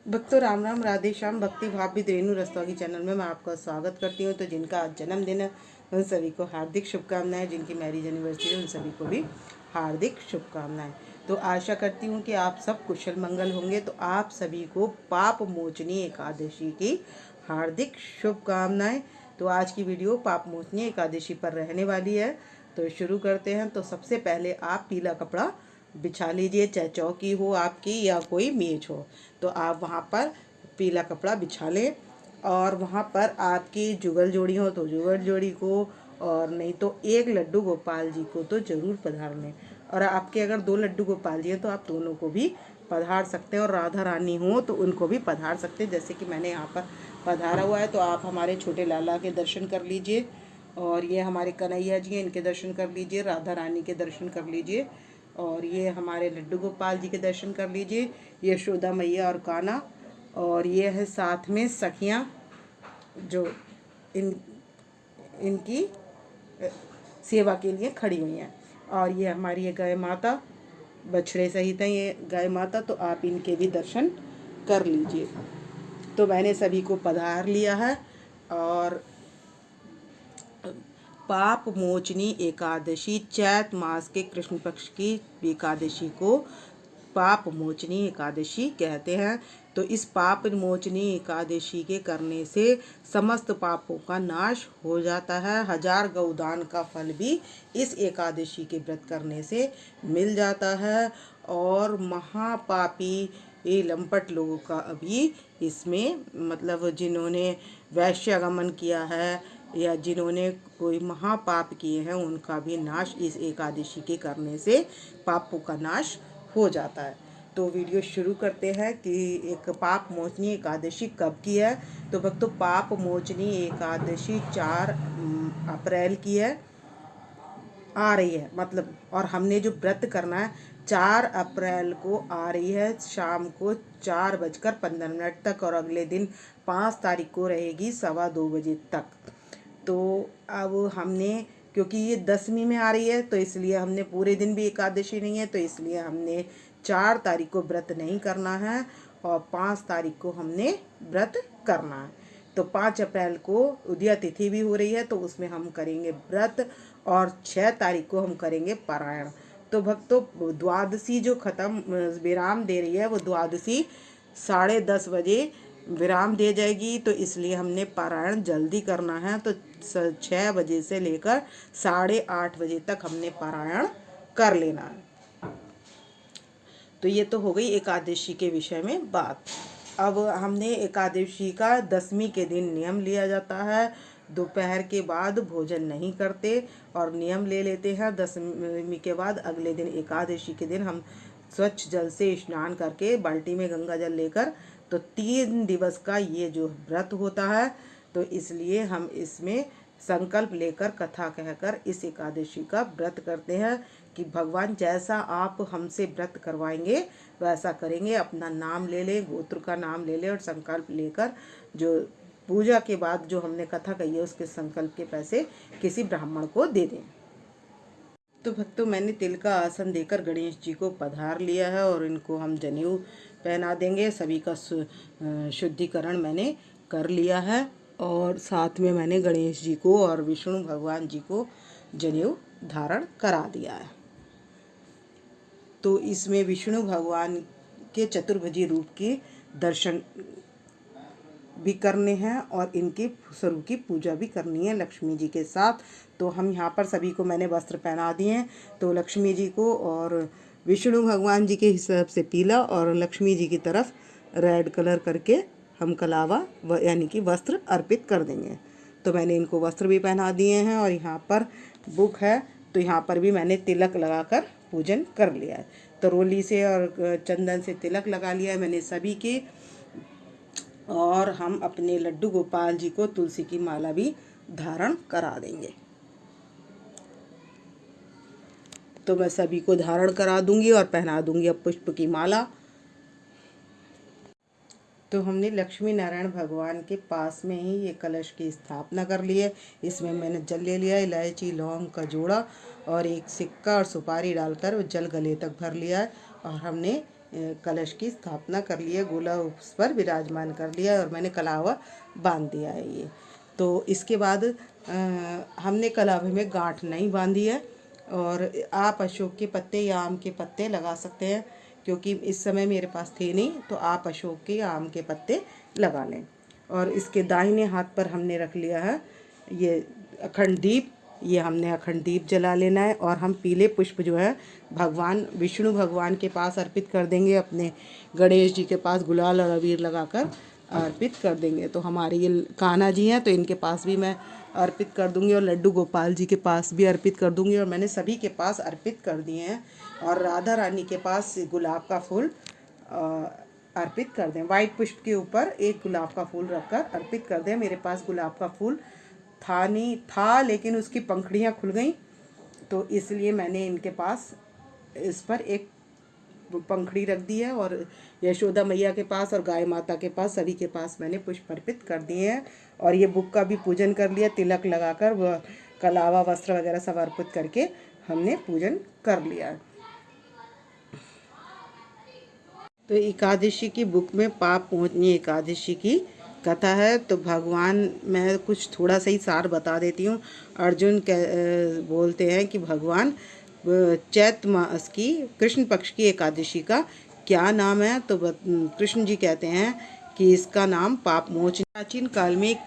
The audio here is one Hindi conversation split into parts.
भक्तों राम राम, राधे श्याम। भक्ति भाव भी रेणु रस्तोगी चैनल में मैं आपका स्वागत करती हूँ। तो जिनका आज जन्मदिन है उन सभी को हार्दिक शुभकामनाएं, जिनकी मैरिज एनिवर्सरी है उन सभी को भी हार्दिक शुभकामनाएं। तो आशा करती हूँ कि आप सब कुशल मंगल होंगे। तो आप सभी को पाप मोचनी एकादशी की हार्दिक शुभकामनाएं। तो आज की वीडियो पाप मोचनी एकादशी पर रहने वाली है। तो शुरू करते हैं। तो सबसे पहले आप पीला कपड़ा बिछा लीजिए, चाहे चौकी हो आपकी या कोई मेज हो, तो आप वहाँ पर पीला कपड़ा बिछा लें। और वहाँ पर आपकी जुगल जोड़ी हो तो जुगल जोड़ी को, और नहीं तो एक लड्डू गोपाल जी को तो ज़रूर पधार लें। और आपके अगर दो लड्डू गोपाल जी हैं तो आप दोनों को भी पधार सकते हैं, और राधा रानी हो तो उनको भी पधार सकते हैं। जैसे कि मैंने यहाँ पर पधारा हुआ है, तो आप हमारे छोटे लाला के दर्शन कर लीजिए, और ये हमारे कन्हैया जी हैं, इनके दर्शन कर लीजिए, राधा रानी के दर्शन कर लीजिए, और ये हमारे लड्डू गोपाल जी के दर्शन कर लीजिए, यशोदा मैया और कान्हा, और ये है साथ में सखियाँ जो इन इनकी सेवा के लिए खड़ी हुई हैं। और ये हमारी ये गाय माता बछड़े सहित हैं, ये गाय माता, तो आप इनके भी दर्शन कर लीजिए। तो मैंने सभी को पधार लिया है। और पाप मोचनी एकादशी, चैत मास के कृष्ण पक्ष की एकादशी को पाप मोचनी एकादशी कहते हैं। तो इस पाप मोचनी एकादशी के करने से समस्त पापों का नाश हो जाता है। 1000 गौदान का फल भी इस एकादशी के व्रत करने से मिल जाता है। और महापापी ये लंपट लोगों का अभी इसमें, मतलब जिन्होंने वैश्यागमन किया है या जिन्होंने कोई महापाप किए हैं, उनका भी नाश इस एकादशी के करने से पापों का नाश हो जाता है। तो वीडियो शुरू करते हैं कि एक पाप मोचनी एकादशी कब की है। तो भक्तों, पाप मोचनी एकादशी 4 अप्रैल की है, आ रही है मतलब। और हमने जो व्रत करना है 4 अप्रैल को आ रही है, शाम को 4:15 तक, और अगले दिन 5 तारीख को रहेगी 2:15 बजे तक। तो अब हमने, क्योंकि ये 10वीं में आ रही है, तो इसलिए हमने पूरे दिन भी एकादशी नहीं है, तो इसलिए हमने 4 तारीख को व्रत नहीं करना है, और 5 तारीख को हमने व्रत करना है। तो 5 अप्रैल को उदया तिथि भी हो रही है, तो उसमें हम करेंगे व्रत, और 6 तारीख को हम करेंगे पारायण। तो भक्तों, द्वादशी जो ख़त्म विराम दे रही है, वो द्वादशी 10:30 बजे विराम दे जाएगी। तो इसलिए हमने पारायण जल्दी करना है। तो 6 बजे से लेकर 8:30 बजे तक हमने पारायण कर लेना है। तो ये तो हो गई एकादशी के विषय में बात। अब हमने एकादशी का 10वीं के दिन नियम लिया जाता है, दोपहर के बाद भोजन नहीं करते, और नियम ले लेते हैं 10वीं के बाद अगले दिन एकादशी के दिन हम स्वच्छ जल से स्नान करके बाल्टी में गंगा जल लेकर, तो 3 दिवस का ये जो व्रत होता है, तो इसलिए हम इसमें संकल्प लेकर कथा कहकर इस एकादशी का व्रत करते हैं कि भगवान जैसा आप हमसे व्रत करवाएंगे वैसा करेंगे। अपना नाम ले लें, गोत्र का नाम ले लें, और संकल्प लेकर जो पूजा के बाद जो हमने कथा कही है उसके संकल्प के पैसे किसी ब्राह्मण को दे दें। तो भक्तों, मैंने तिल का आसन देकर गणेश जी को पधार लिया है, और इनको हम जनेऊ पहना देंगे। सभी का शुद्धिकरण मैंने कर लिया है, और साथ में मैंने गणेश जी को और विष्णु भगवान जी को जनेऊ धारण करा दिया है। तो इसमें विष्णु भगवान के चतुर्भुजी रूप के दर्शन भी करने हैं, और इनके स्वरूप की पूजा भी करनी है लक्ष्मी जी के साथ। तो हम यहाँ पर सभी को मैंने वस्त्र पहना दिए हैं। तो लक्ष्मी जी को और विष्णु भगवान जी के हिसाब से पीला, और लक्ष्मी जी की तरफ रेड कलर करके हम कलावा यानी कि वस्त्र अर्पित कर देंगे। तो मैंने इनको वस्त्र भी पहना दिए हैं, और यहाँ पर बुक है, तो यहाँ पर भी मैंने तिलक लगाकर पूजन कर लिया है। तो रोली से और चंदन से तिलक लगा लिया है मैंने सभी के। और हम अपने लड्डू गोपाल जी को तुलसी की माला भी धारण करा देंगे। तो मैं सभी को धारण करा दूंगी और पहना दूंगी अब पुष्प की माला। तो हमने लक्ष्मी नारायण भगवान के पास में ही ये कलश की स्थापना कर ली है। इसमें मैंने जल ले लिया है, इलायची लौंग का जोड़ा और एक सिक्का और सुपारी डालकर जल गले तक भर लिया है, और हमने कलश की स्थापना कर ली है, गोला उस पर विराजमान कर लिया है और मैंने कलावा बांध दिया है। ये तो इसके बाद हमने कलावे में गांठ नहीं बांधी है। और आप अशोक के पत्ते या आम के पत्ते लगा सकते हैं, क्योंकि इस समय मेरे पास थे नहीं, तो आप अशोक के या आम के पत्ते लगा लें। और इसके दाहिने हाथ पर हमने रख लिया है ये अखंड दीप। ये हमने अखंड दीप जला लेना है और हम पीले पुष्प जो है भगवान विष्णु भगवान के पास अर्पित कर देंगे, अपने गणेश जी के पास गुलाल और अबीर लगाकर अर्पित कर देंगे। तो हमारे ये कान्हा जी हैं, तो इनके पास भी मैं अर्पित कर दूंगी और लड्डू गोपाल जी के पास भी अर्पित कर दूंगी, और मैंने सभी के पास अर्पित कर दिए हैं। और राधा रानी के पास गुलाब का फूल अर्पित कर दें। वाइट पुष्प के ऊपर एक गुलाब का फूल रखकर अर्पित कर दें। मेरे पास गुलाब का फूल था नहीं था, लेकिन उसकी पंखुड़ियाँ खुल गई, तो इसलिए मैंने इनके पास इस पर एक पंखुड़ी रख दी है। और यशोदा मैया के पास और गाय माता के पास, सभी के पास मैंने पुष्प अर्पित कर दिए हैं। और ये बुक का भी पूजन कर लिया, तिलक लगाकर वह कलावा वस्त्र वगैरह सब अर्पित करके हमने पूजन कर लिया। तो एकादशी की बुक में पाप मोचनी एकादशी की कथा है। तो भगवान, मैं कुछ थोड़ा सा ही सार बता देती हूँ। अर्जुन बोलते हैं कि भगवान चैत्र मास की कृष्ण पक्ष की एकादशी का क्या नाम है। तो कृष्ण जी कहते हैं कि इसका नाम पाप मोचनी। प्राचीन काल में एक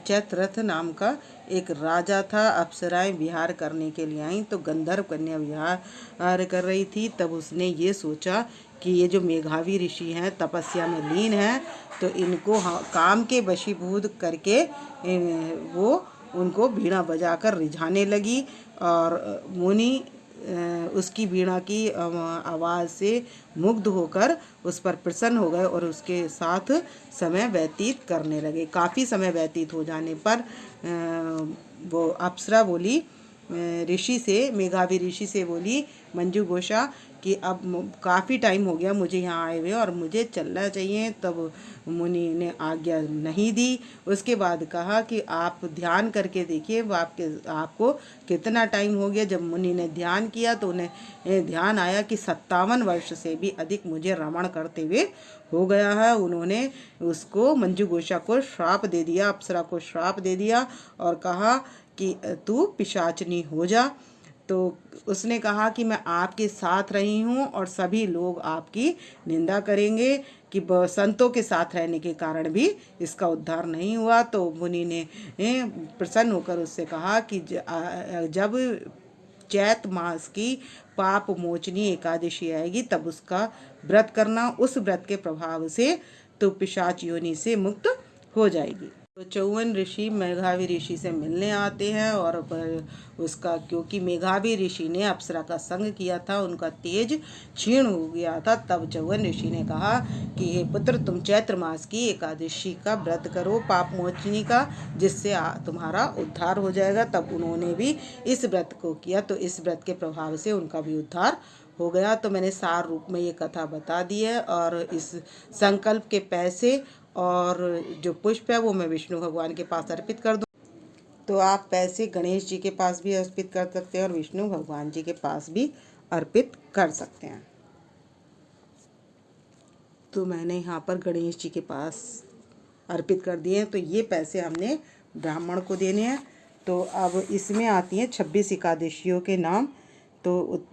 चैत्ररथ नाम का एक राजा था। अप्सराएं विहार करने के लिए आई, तो गंधर्व कन्या विहार कर रही थी। तब उसने ये सोचा कि ये जो मेघावी ऋषि हैं तपस्या में लीन हैं, तो इनको काम के वशीभूत करके वो उनको बीड़ा बजाकर रिझाने लगी। और मुनि उसकी बीड़ा की आवाज़ से मुग्ध होकर उस पर प्रसन्न हो गए और उसके साथ समय व्यतीत करने लगे। काफ़ी समय व्यतीत हो जाने पर वो अप्सरा बोली ऋषि से, मेघावी ऋषि से बोली, मंजू घोषा, कि अब काफ़ी टाइम हो गया मुझे यहाँ आए हुए और मुझे चलना चाहिए। तब मुनि ने आज्ञा नहीं दी। उसके बाद कहा कि आप ध्यान करके देखिए आपको कितना टाइम हो गया। जब मुनि ने ध्यान किया तो उन्हें ध्यान आया कि 57 वर्ष से भी अधिक मुझे रमण करते हुए हो गया है। उन्होंने उसको, मंजू घोषा को श्राप दे दिया, अप्सरा को श्राप दे दिया और कहा कि तू पिशाचनी हो जा। तो उसने कहा कि मैं आपके साथ रही हूँ और सभी लोग आपकी निंदा करेंगे कि संतों के साथ रहने के कारण भी इसका उद्धार नहीं हुआ। तो मुनि ने प्रसन्न होकर उससे कहा कि जब चैत मास की पाप मोचनी एकादशी आएगी तब उसका व्रत करना। उस व्रत के प्रभाव से तो पिशाच योनि से मुक्त हो जाएगी। तो 54 ऋषि मेघावी ऋषि से मिलने आते हैं और उसका, क्योंकि मेघावी ऋषि ने अप्सरा का संग किया था, उनका तेज क्षीण हो गया था। तब 54 ऋषि ने कहा कि हे पुत्र, तुम चैत्र मास की एकादशी का व्रत करो, पाप मोचनी का, जिससे तुम्हारा उद्धार हो जाएगा। तब उन्होंने भी इस व्रत को किया, तो इस व्रत के प्रभाव से उनका भी उद्धार हो गया। तो मैंने सार रूप में ये कथा बता दी है। और इस संकल्प के पैसे और जो पुष्प है वो मैं विष्णु भगवान के पास अर्पित कर दूँ। तो आप पैसे गणेश जी के पास भी अर्पित कर सकते हैं और विष्णु भगवान जी के पास भी अर्पित कर सकते हैं। तो मैंने यहाँ पर गणेश जी के पास अर्पित कर दिए हैं। तो ये पैसे हमने ब्राह्मण को देने हैं। तो अब इसमें आती हैं 26 एकादशियों के नाम। तो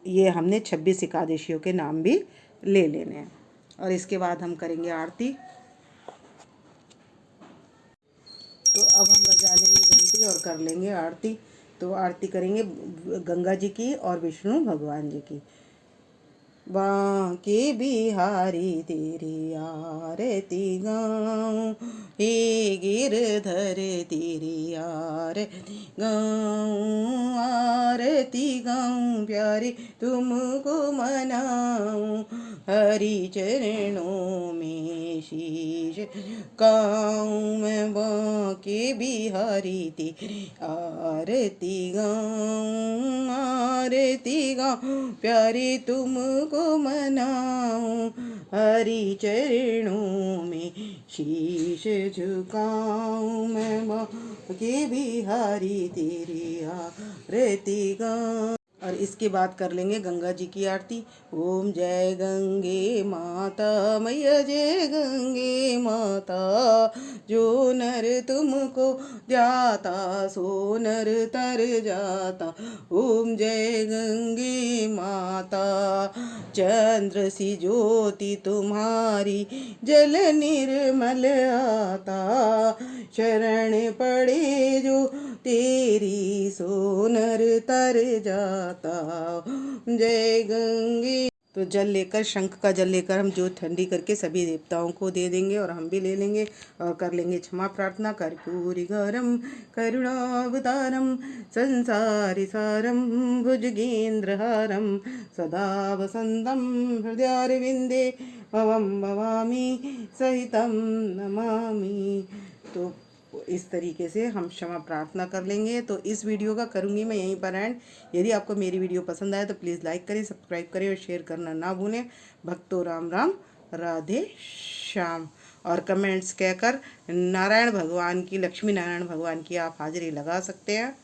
ये हमने 26 एकादशियों के नाम भी ले लेने हैं। और इसके बाद हम करेंगे आरती। तो अब हम बजा लेंगे घंटी और कर लेंगे आरती। तो आरती करेंगे गंगा जी की और विष्णु भगवान जी की। बांके बिहारी तेरी आरती गाऊं, हे गिरधर तेरी आरती गाऊं, आरती गाऊं प्यारे तुमको मनाऊं, हरि चरणों में शीश झुकाऊं, मैं बांके बिहारी तेरी आरती गाऊं, आरती गाऊं प्यारे तुमको मनाऊं, हरि चरणों में शीश झुकाऊं, मैं बांके बिहारी तेरी आरती गाऊं। और इसके बाद कर लेंगे गंगा जी की आरती। ओम जय गंगे माता मैया जय गंगे माता, जो नर तुमको जाता सो नर तर जाता। ओम जय गंगे माता, चंद्र सी ज्योति तुम्हारी जल निर्मल आता, शरण पड़े जो तेरी सोनर तर जाता। जय गंगे। तो जल लेकर, शंख का जल लेकर हम जो ठंडी करके सभी देवताओं को दे देंगे और हम भी ले लेंगे और कर लेंगे क्षमा प्रार्थना। कर्पूरी गौरम करुणावतारम संसारी सारम भुजगेन्द्रहारम सदा वसंतम हृदयारविंदे भवम भवामी सहितम नमामि। तो इस तरीके से हम क्षमा प्रार्थना कर लेंगे। तो इस वीडियो का करूँगी मैं यहीं पर एंड। यदि आपको मेरी वीडियो पसंद आए तो प्लीज़ लाइक करें, सब्सक्राइब करें और शेयर करना ना भूलें। भक्तों राम राम, राधे श्याम। और कमेंट्स कहकर नारायण भगवान की, लक्ष्मी नारायण भगवान की आप हाजिरी लगा सकते हैं।